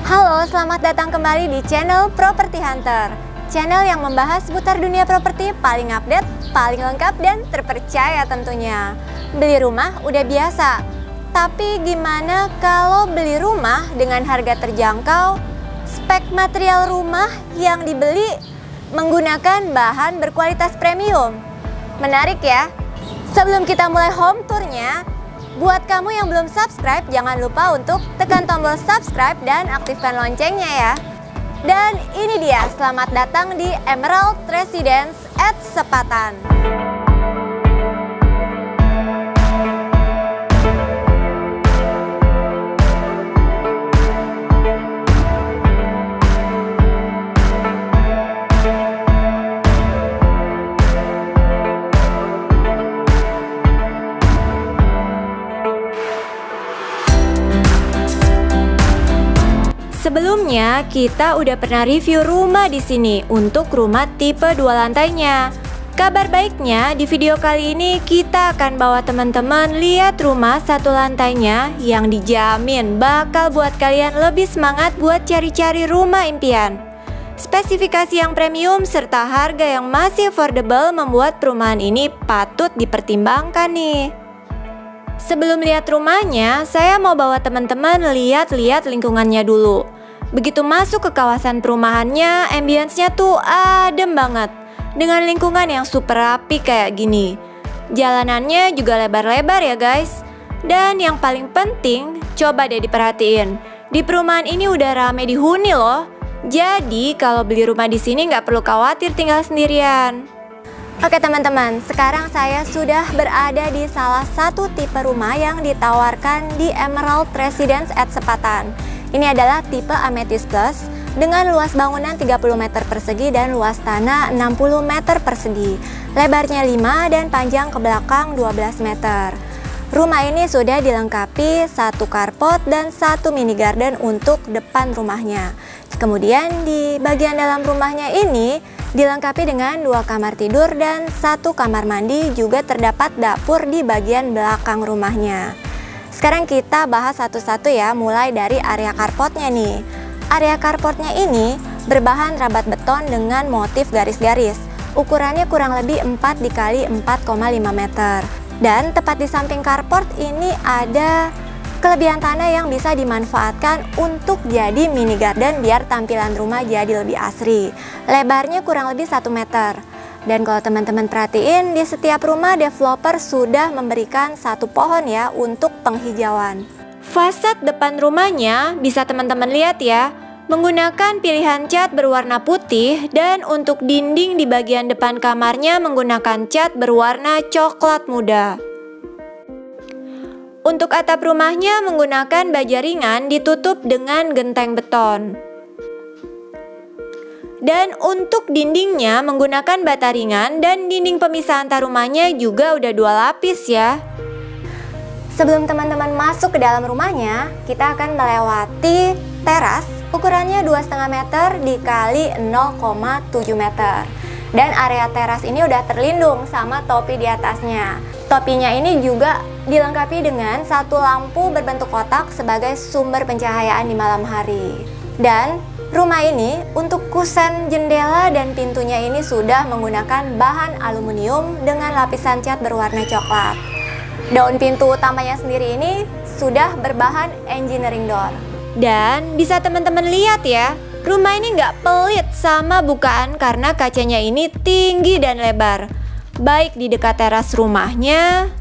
Halo, selamat datang kembali di channel Property Hunter, channel yang membahas seputar dunia properti paling update, paling lengkap, dan terpercaya tentunya. Beli rumah udah biasa, tapi gimana kalau beli rumah dengan harga terjangkau, spek material rumah yang dibeli menggunakan bahan berkualitas premium? Menarik ya? Sebelum kita mulai home tournya, buat kamu yang belum subscribe, jangan lupa untuk tekan tombol subscribe dan aktifkan loncengnya ya. Dan ini dia, selamat datang di Emerald Residence at Sepatan. Sebelumnya, kita udah pernah review rumah di sini untuk rumah tipe 2 lantainya. Kabar baiknya, di video kali ini kita akan bawa teman-teman lihat rumah 1 lantainya yang dijamin bakal buat kalian lebih semangat buat cari-cari rumah impian. Spesifikasi yang premium serta harga yang masih affordable membuat perumahan ini patut dipertimbangkan nih. Sebelum lihat rumahnya, saya mau bawa teman-teman lihat-lihat lingkungannya dulu. Begitu masuk ke kawasan perumahannya, ambience-nya tuh adem banget, dengan lingkungan yang super rapi kayak gini. Jalanannya juga lebar-lebar ya guys. Dan yang paling penting, coba deh diperhatiin, di perumahan ini udah rame dihuni loh. Jadi kalau beli rumah di sini nggak perlu khawatir tinggal sendirian. Oke teman-teman, sekarang saya sudah berada di salah satu tipe rumah yang ditawarkan di Emerald Residence at Sepatan. Ini adalah tipe Amethyst Plus dengan luas bangunan 30 meter persegi dan luas tanah 60 meter persegi. Lebarnya 5 dan panjang ke belakang 12 meter. Rumah ini sudah dilengkapi 1 carport dan 1 mini garden untuk depan rumahnya. Kemudian di bagian dalam rumahnya ini dilengkapi dengan 2 kamar tidur dan 1 kamar mandi, juga terdapat dapur di bagian belakang rumahnya. Sekarang kita bahas satu-satu ya, mulai dari area carportnya nih. Area carportnya ini berbahan rabat beton dengan motif garis-garis. Ukurannya kurang lebih 4 x 4,5 meter. Dan tepat di samping carport ini ada kelebihan tanah yang bisa dimanfaatkan untuk jadi mini garden biar tampilan rumah jadi lebih asri. Lebarnya kurang lebih 1 meter. Dan kalau teman-teman perhatiin, di setiap rumah developer sudah memberikan 1 pohon ya untuk penghijauan. Fasad depan rumahnya bisa teman-teman lihat ya, menggunakan pilihan cat berwarna putih, dan untuk dinding di bagian depan kamarnya menggunakan cat berwarna coklat muda. Untuk atap rumahnya menggunakan baja ringan ditutup dengan genteng beton. Dan untuk dindingnya menggunakan bata ringan, dan dinding pemisah antar rumahnya juga udah 2 lapis ya. Sebelum teman-teman masuk ke dalam rumahnya, kita akan melewati teras ukurannya 2,5 meter dikali 0,7 meter. Dan area teras ini udah terlindung sama topi di atasnya. Topinya ini juga dilengkapi dengan 1 lampu berbentuk kotak sebagai sumber pencahayaan di malam hari. Dan rumah ini untuk kusen jendela dan pintunya ini sudah menggunakan bahan aluminium dengan lapisan cat berwarna coklat. Daun pintu utamanya sendiri ini sudah berbahan engineering door. Dan bisa teman-teman lihat ya, rumah ini nggak pelit sama bukaan karena kacanya ini tinggi dan lebar. Baik di dekat teras rumahnya,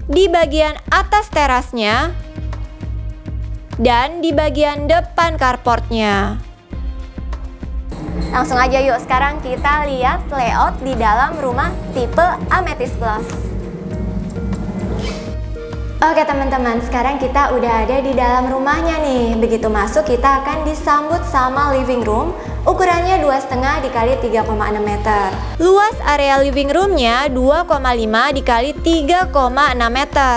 di bagian atas terasnya, dan di bagian depan carportnya. Langsung aja yuk, sekarang kita lihat layout di dalam rumah tipe Amethyst Plus. Oke teman-teman, sekarang kita udah ada di dalam rumahnya nih. Begitu masuk kita akan disambut sama living room, ukurannya 2,5 x 3,6 meter. Luas area living roomnya 2,5 x 3,6 meter.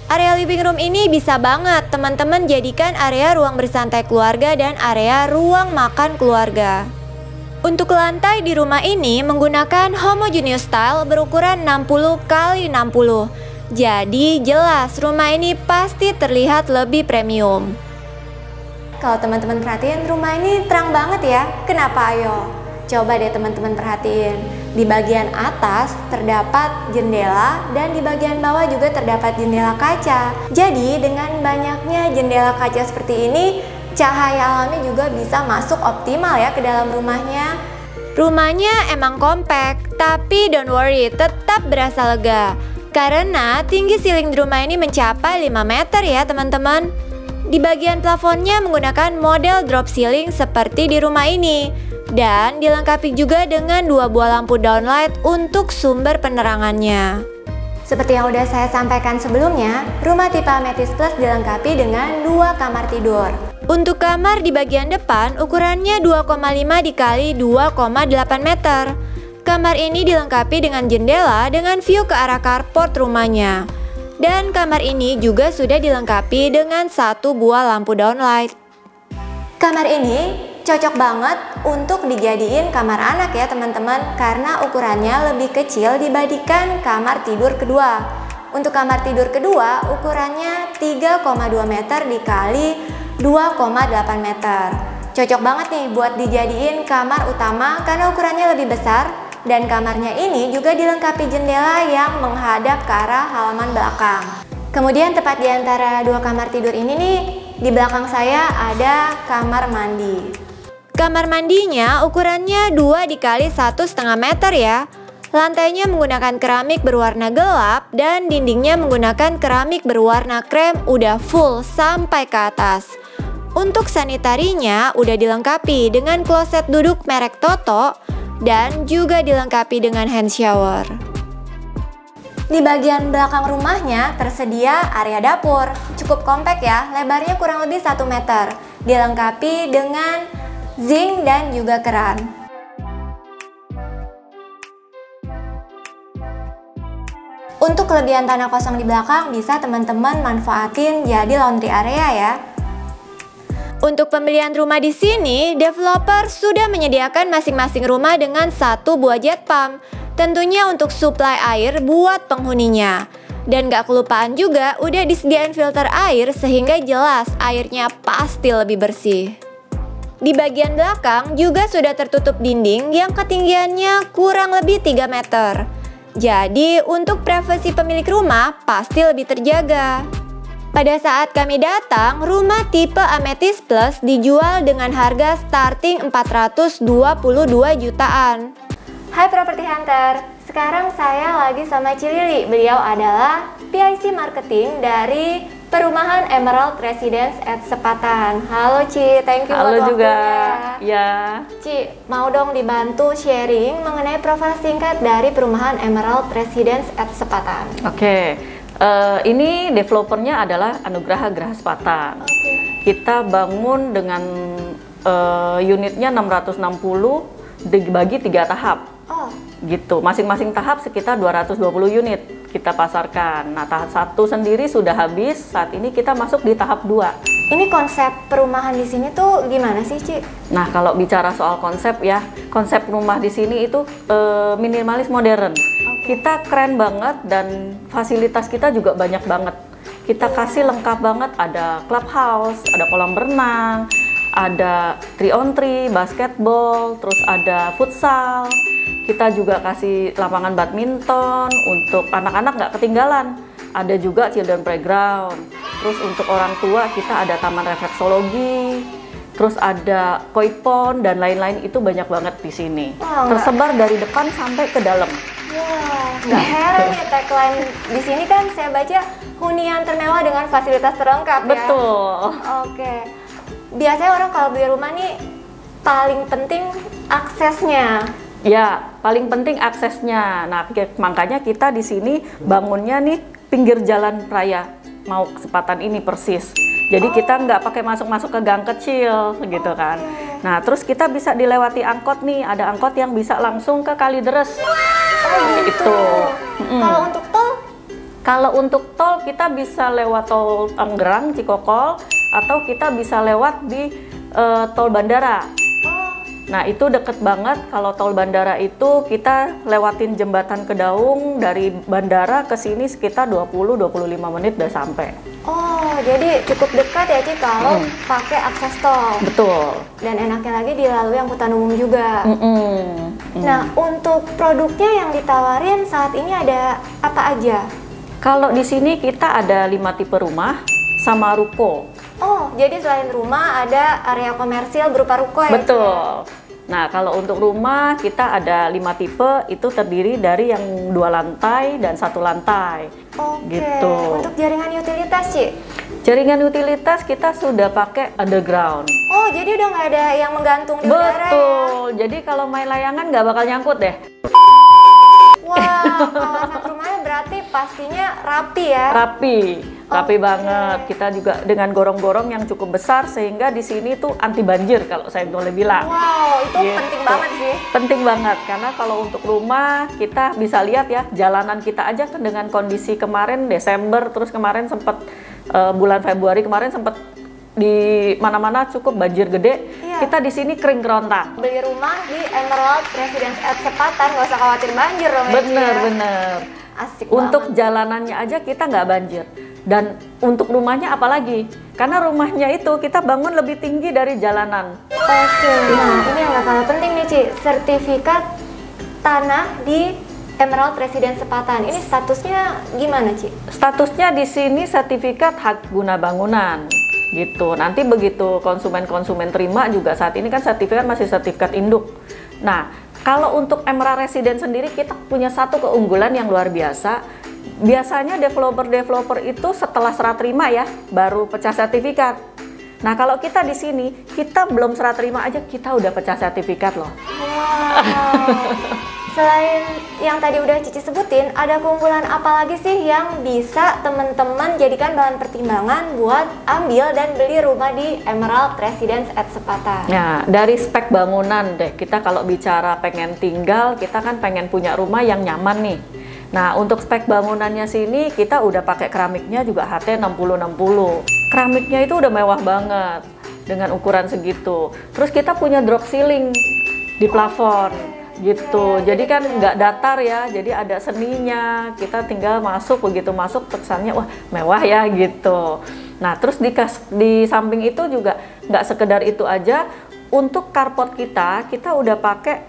Area living room ini bisa banget teman-teman jadikan area ruang bersantai keluarga dan area ruang makan keluarga. Untuk lantai di rumah ini menggunakan homogeneous style berukuran 60 x 60. Jadi jelas rumah ini pasti terlihat lebih premium. Kalau teman-teman perhatiin, rumah ini terang banget ya. Kenapa ayo? Coba deh teman-teman perhatiin. Di bagian atas terdapat jendela dan di bagian bawah juga terdapat jendela kaca. Jadi dengan banyaknya jendela kaca seperti ini, cahaya alami juga bisa masuk optimal ya ke dalam rumahnya. Rumahnya emang kompak, tapi don't worry, tetap berasa lega. Karena tinggi ceiling di rumah ini mencapai 5 meter ya teman-teman. Di bagian plafonnya menggunakan model drop ceiling seperti di rumah ini. Dan dilengkapi juga dengan 2 buah lampu downlight untuk sumber penerangannya. Seperti yang udah saya sampaikan sebelumnya, rumah tipe Amethyst Plus dilengkapi dengan 2 kamar tidur. Untuk kamar di bagian depan ukurannya 2,5 dikali 2,8 meter. Kamar ini dilengkapi dengan jendela dengan view ke arah carport rumahnya. Dan kamar ini juga sudah dilengkapi dengan 1 buah lampu downlight. Kamar ini cocok banget untuk dijadiin kamar anak ya teman-teman, karena ukurannya lebih kecil dibandingkan kamar tidur kedua. Untuk kamar tidur kedua ukurannya 3,2 meter dikali 2,8 meter. Cocok banget nih buat dijadiin kamar utama karena ukurannya lebih besar. Dan kamarnya ini juga dilengkapi jendela yang menghadap ke arah halaman belakang. Kemudian tepat di antara 2 kamar tidur ini nih, di belakang saya ada kamar mandi. Kamar mandinya ukurannya 2 dikali 1,5 meter ya. Lantainya menggunakan keramik berwarna gelap dan dindingnya menggunakan keramik berwarna krem udah full sampai ke atas. Untuk sanitarinya udah dilengkapi dengan kloset duduk merek Toto dan juga dilengkapi dengan hand shower. Di bagian belakang rumahnya tersedia area dapur. Cukup kompak ya, lebarnya kurang lebih 1 meter. Dilengkapi dengan zinc dan juga keran. Untuk kelebihan tanah kosong di belakang bisa teman-teman manfaatin jadi laundry area ya. Untuk pembelian rumah di sini, developer sudah menyediakan masing-masing rumah dengan 1 buah jet pump. Tentunya untuk suplai air buat penghuninya. Dan gak kelupaan juga udah disediain filter air sehingga jelas airnya pasti lebih bersih. Di bagian belakang juga sudah tertutup dinding yang ketinggiannya kurang lebih 3 meter. Jadi untuk privasi pemilik rumah pasti lebih terjaga. Pada saat kami datang, rumah tipe Amethyst Plus dijual dengan harga starting 422 jutaan. Hai Property Hunter, sekarang saya lagi sama Cilili. Beliau adalah PIC Marketing dari Perumahan Emerald Residence at Sepatan. Halo Ci, thank you Halo buat juga. waktunya. Ya. Ci, mau dong dibantu sharing mengenai profil singkat dari Perumahan Emerald Residence at Sepatan. Oke. Ini developernya adalah Anugraha Graha Sepatan. Kita bangun dengan unitnya 660 dibagi 3 tahap. Gitu, masing-masing tahap sekitar 220 unit kita pasarkan. Nah, tahap 1 sendiri sudah habis, saat ini kita masuk di tahap 2. Ini konsep perumahan di sini tuh gimana sih, Ci? Nah, kalau bicara soal konsep ya, konsep rumah di sini itu minimalis modern. Kita keren banget dan fasilitas kita juga banyak banget. Kita kasih lengkap banget, ada clubhouse, ada kolam berenang, ada 3-on-3, basketball, terus ada futsal. Kita juga kasih lapangan badminton untuk anak-anak nggak ketinggalan. Ada juga children playground. Terus untuk orang tua kita ada taman refleksologi. Terus ada koi pond dan lain-lain, itu banyak banget di sini. Tersebar dari depan sampai ke dalam. Nggak heran ya tagline di sini kan saya baca hunian termewah dengan fasilitas terlengkap ya. Betul. Oke. Biasanya orang kalau beli rumah nih paling penting aksesnya. Ya, paling penting aksesnya. Nah, makanya kita di sini bangunnya nih pinggir jalan raya mau ke Sepatan ini persis. Jadi kita nggak pakai masuk-masuk ke gang kecil gitu kan. Nah, terus kita bisa dilewati angkot nih. Ada angkot yang bisa langsung ke Kalideres. Gitu. Kalau untuk tol? Kalau untuk tol kita bisa lewat tol Tangerang, Cikokol, atau kita bisa lewat di tol bandara. Nah, itu deket banget. Kalau tol bandara itu kita lewatin jembatan Kedaung, dari bandara ke sini sekitar 20-25 menit udah sampai. Oh, Oh, jadi cukup dekat ya Ci kalau pakai akses tol. Betul. Dan enaknya lagi dilalui angkutan umum juga. Nah, untuk produknya yang ditawarin saat ini ada apa aja? Kalau di sini kita ada 5 tipe rumah sama ruko. Oh, jadi selain rumah ada area komersil berupa ruko ya? Betul. Nah, kalau untuk rumah kita ada 5 tipe, itu terdiri dari yang 2 lantai dan 1 lantai. Oke. Gitu. Untuk jaringan utilitas, Ci? Jaringan utilitas kita sudah pakai underground. Oh, jadi udah nggak ada yang menggantung di udara ya? Betul. Jadi kalau main layangan nggak bakal nyangkut deh. Wah, kawasan rumahnya berarti pastinya rapi ya? Rapi banget. Kita juga dengan gorong-gorong yang cukup besar sehingga di sini tuh anti banjir kalau saya boleh bilang. Wow, itu Gitu. penting banget sih. Penting banget karena kalau untuk rumah kita bisa lihat ya jalanan kita aja kan dengan kondisi kemarin Desember terus kemarin sempat bulan Februari kemarin sempat di mana-mana cukup banjir gede. Iya. Kita di sini kering kerontang. Beli rumah di Emerald Residence at Sepatan, nggak usah khawatir banjir dong ya, Ci, ya? Bener. Asik Untuk banget. jalanannya aja kita nggak banjir. Dan untuk rumahnya apalagi? Karena rumahnya itu kita bangun lebih tinggi dari jalanan. Oke, nah ini yang nggak kalah penting nih Ci, sertifikat tanah di Emerald Residence Sepatan. Ini statusnya gimana Ci? Statusnya di sini sertifikat hak guna bangunan. Gitu. Nanti begitu konsumen-konsumen terima juga saat ini kan sertifikat masih sertifikat induk. Nah, kalau untuk Emerald Residence sendiri kita punya satu keunggulan yang luar biasa. Biasanya developer-developer itu setelah serah terima ya baru pecah sertifikat. Nah, kalau kita di sini kita belum serah terima aja kita udah pecah sertifikat loh. Wow. Selain yang tadi udah Cici sebutin, ada keunggulan apa lagi sih yang bisa teman-teman jadikan bahan pertimbangan buat ambil dan beli rumah di Emerald Residence at Sepatan? Nah, dari spek bangunan deh, kita kalau bicara pengen tinggal, kita kan pengen punya rumah yang nyaman nih. Nah, untuk spek bangunannya sini kita udah pakai keramiknya juga HT 6060. Keramiknya itu udah mewah banget dengan ukuran segitu. Terus kita punya drop ceiling di plafon. Gitu, jadi kan nggak datar ya, jadi ada seninya, kita tinggal masuk, begitu masuk kesannya wah mewah ya gitu. Nah terus di samping itu juga nggak sekedar itu aja, untuk carport kita udah pakai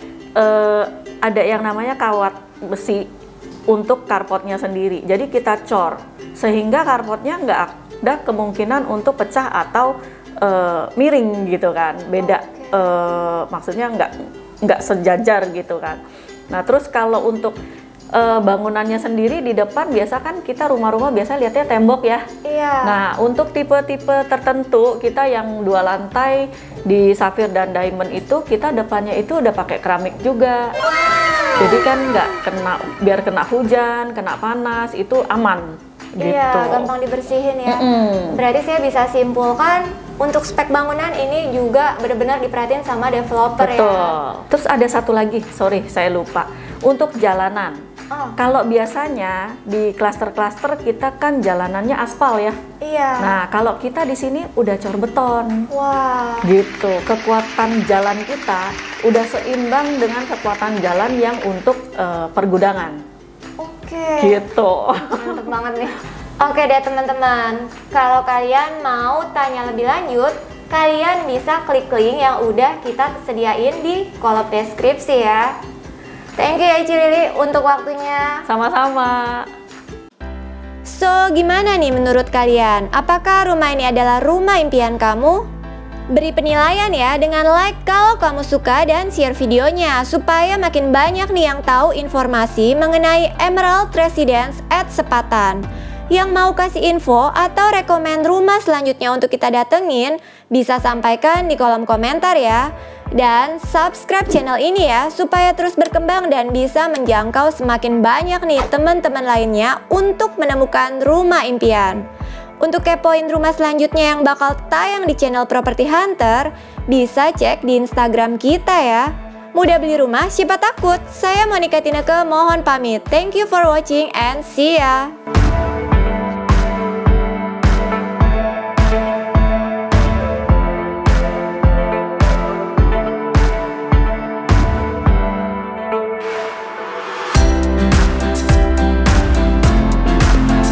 ada yang namanya kawat besi untuk carportnya sendiri, jadi kita cor sehingga carportnya nggak ada kemungkinan untuk pecah atau miring gitu kan, beda maksudnya nggak sejajar gitu kan. Nah terus kalau untuk bangunannya sendiri di depan biasa kan kita rumah-rumah biasa lihatnya tembok ya. Iya. Nah untuk tipe-tipe tertentu kita yang 2 lantai di Sapphire dan Diamond itu kita depannya itu udah pakai keramik juga. Jadi kan nggak biar kena hujan, kena panas itu aman. Gitu. Iya, gampang dibersihin ya. Berarti saya bisa simpulkan untuk spek bangunan ini juga benar-benar diperhatiin sama developer. Betul. Ya. Terus ada satu lagi, sorry saya lupa. Untuk jalanan. Oh. Kalau biasanya di klaster-klaster kita kan jalanannya aspal ya. Iya. Nah, kalau kita di sini udah cor beton. Wah. Gitu. Kekuatan jalan kita udah seimbang dengan kekuatan jalan yang untuk pergudangan. Oke. Gitu. Mantep banget nih. Oke deh teman-teman, kalau kalian mau tanya lebih lanjut, kalian bisa klik link yang udah kita sediain di kolom deskripsi ya. Thank you ya Ci Lili untuk waktunya. Sama-sama. So, gimana nih menurut kalian? Apakah rumah ini adalah rumah impian kamu? Beri penilaian ya dengan like kalau kamu suka dan share videonya supaya makin banyak nih yang tahu informasi mengenai Emerald Residence at Sepatan. Yang mau kasih info atau rekomen rumah selanjutnya untuk kita datengin, bisa sampaikan di kolom komentar ya. Dan subscribe channel ini ya, supaya terus berkembang dan bisa menjangkau semakin banyak nih teman-teman lainnya untuk menemukan rumah impian. Untuk kepoin rumah selanjutnya yang bakal tayang di channel Property Hunter, bisa cek di Instagram kita ya. Mudah beli rumah, siapa takut? Saya Monica Tineke mohon pamit. Thank you for watching and see ya!